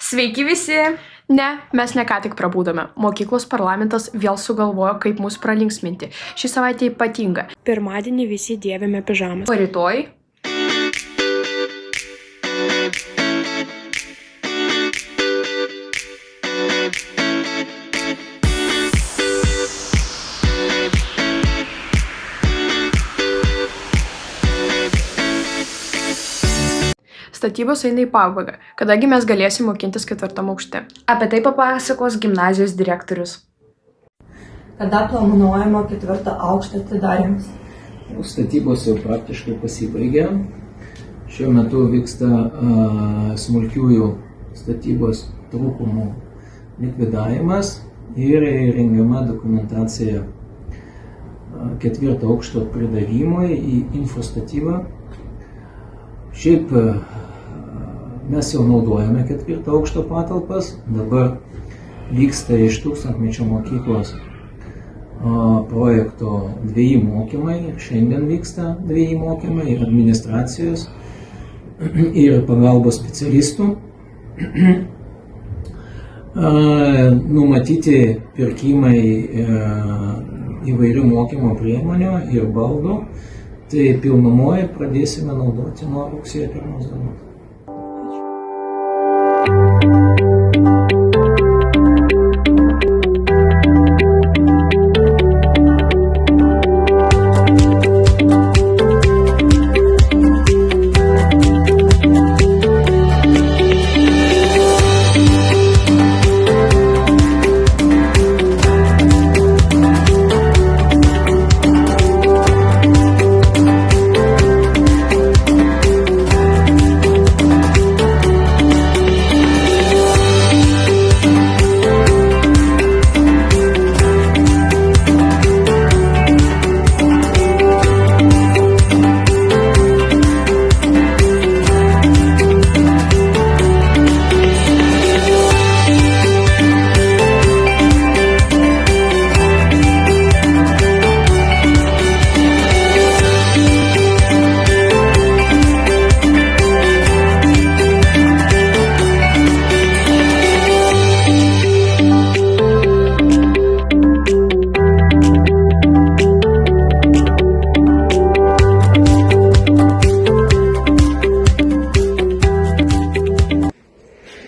Sveiki visi! Ne, mes ne ką tik prabūdome. Mokyklos parlamentas vėl sugalvojo, kaip mus pralinksminti. Ši savaitė ypatinga. Pirmadienį visi dėvime pižamas. O rytoj? Statybos eina į pabaigą, kadangi mes galėsim mokintis 4 aukšte. Apie tai papasakos gimnazijos direktorius. Kada planuojama 4 aukšto atidarymas? Statybos jau praktiškai pasibaigė. Šiuo metu vyksta smulkiųjų statybos trūkumų likvidavimas ir rengiama dokumentacija 4 aukšto pridavimui į infostatybą. Šiaip mes jau naudojame 4 aukšto patalpas, dabar vyksta iš Tūkstantmečio mokyklos projekto 2 mokymai, šiandien vyksta 2 mokymai administracijos ir pagalbos specialistų. Numatyti pirkimai įvairių mokymo priemonių ir baldų, tai pilnumoje pradėsime naudoti nuo rugsėjo 1 dienos.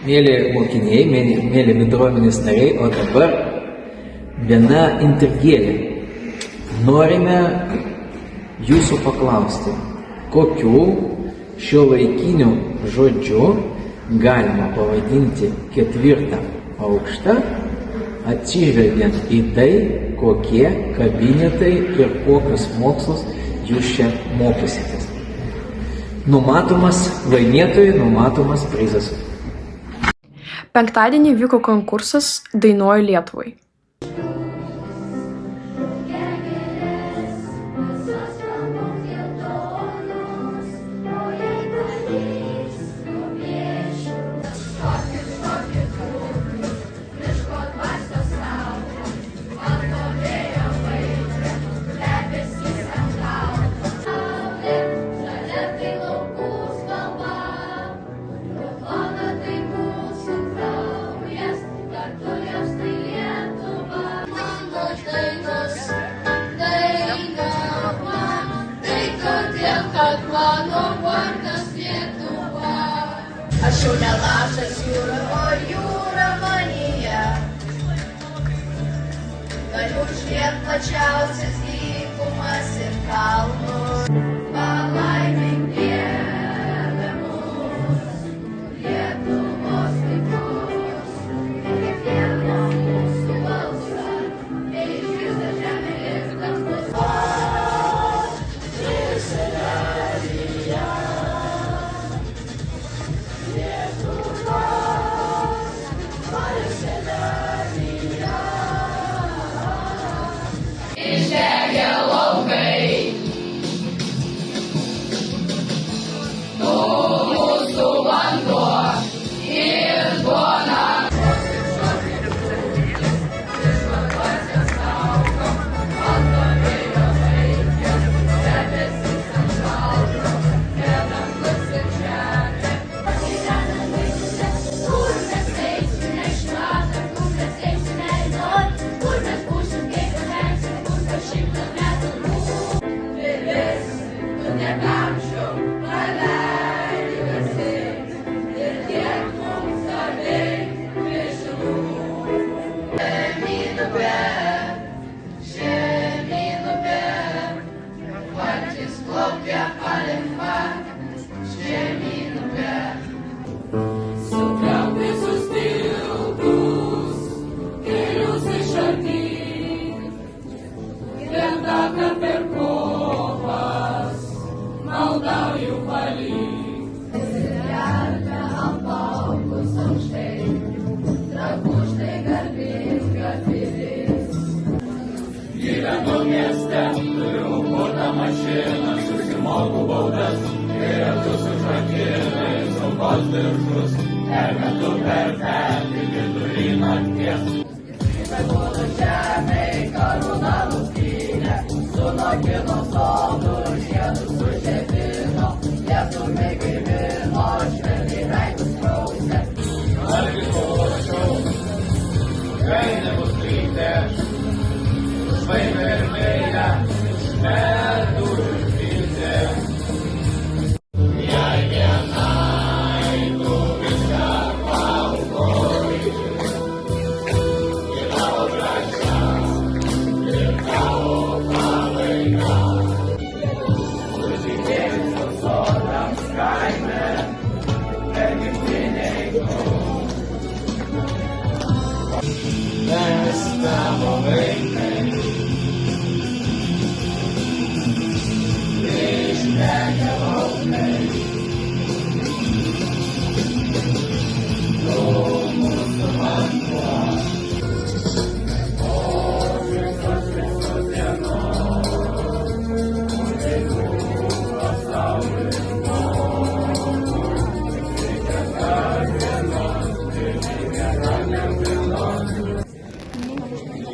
Mėly mokiniai, mėly bendruomenės nariai, o dabar viena intrigėlė. Norime jūsų paklausti, kokiu šiuolaikiniu žodžiu galima pavadinti 4 aukštą, atsižvelgiant į tai, kokie kabinetai ir kokius mokslus jūs čia mokysitės. Numatomas laimėtojai, numatomas prizas. Penktadienį vyko konkursas Dainuoju Lietuvai. Aš jau ne lašas jūra, o jūra manyje. Galiu užliet plačiausias dykumas ir kalnus. Palaimink Dieve mus, Lietuvos vaikus. Kiekvieno mūsų balsą, išgirsta žemė ir dangus.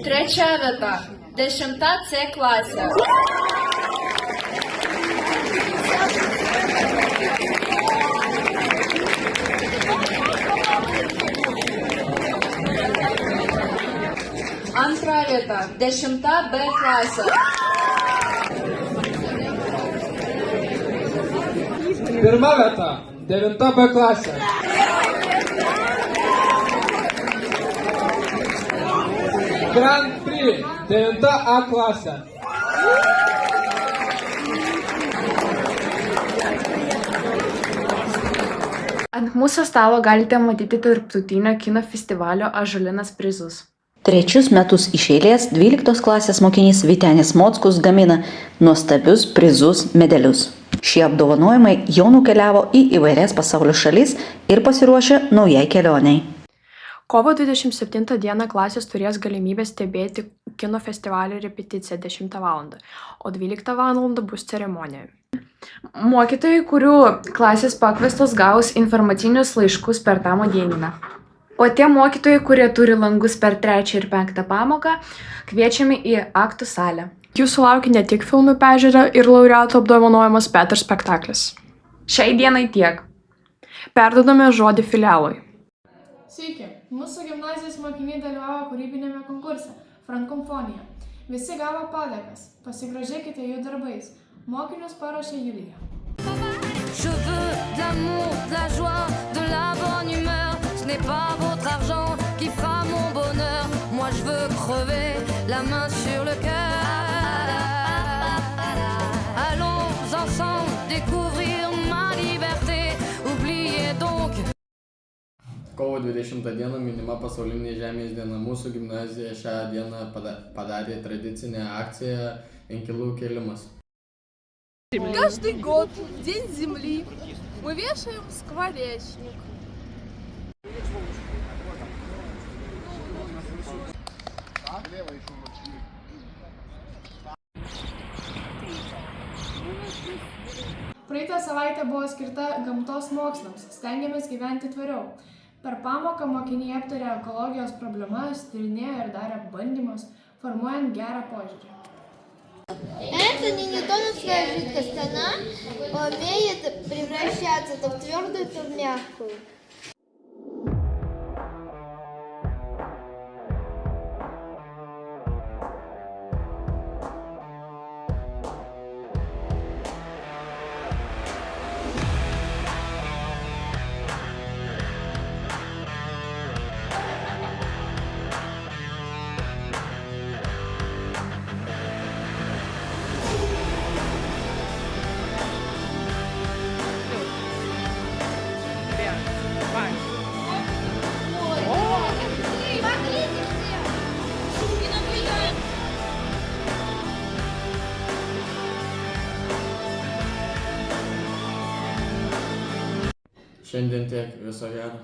Trečia vieta. 10 C klasė. Antra vieta. 10 B klasė. Pirma vieta. 9 B klasė. Grand Prix. 9 A klasė. Ant mūsų stalo galite matyti tarptautinio kino festivalio Ąžuolynas prizus. Trečius metus iš eilės 12 klasės mokinys Vytenis Mockus gamina nuostabius prizus medalius. Šie apdovanojimai jau nukeliavo į įvairias pasaulio šalis ir pasiruošė naujai kelioniai. Kovo 27 dieną klasės turės galimybę stebėti kino festivalio repeticiją 10 val. O 12 val. Bus ceremonija. Mokytojai, kurių klasės pakviestos, gaus informacinius laiškus per tamo dieną. O tie mokytojai, kurie turi langus per 3 ir 5 pamoką, kviečiami į aktų salę. Jūsų laukia ne tik filmų peržiūra ir laureatų apdovanojimas, bet ir spektaklis. Šiai dienai tiek. Perduodame žodį filialui. Sveiki, mūsų gimnazijos mokiniai dalyvavo kūrybinėme konkurse Frankomfonija. Visi gavo padėkas, pasigrožėkite jų darbais. Mokinius paruošė Julija. Je veux de l'amour, de la joie, de la bonne humeur. Ce n'est pas votre argent qui fera mon bonheur. Moi je veux crever la main sur le cœur. Allons ensemble découvrir ma liberté. Oubliez donc. Kovo 20 dieną minima pasaulinė Žemės diena. Mūsų gimnazija šią dieną padarė tradicinę akciją Inkilų kėlimas. Каждый год, День Земли, мы вешаем скворечник. Praeitą savaitę buvo skirta gamtos mokslams, stengiamės gyventi tvariau. Per pamoką mokiniai aptarė ekologijos problemas, tyrinėjo ir darė bandymus, formuojant gerą поžiūrį. Это не ньютоновская жидкость, она умеет превращаться то в твердую, то в мягкую. Šiandien tiek, viso gero.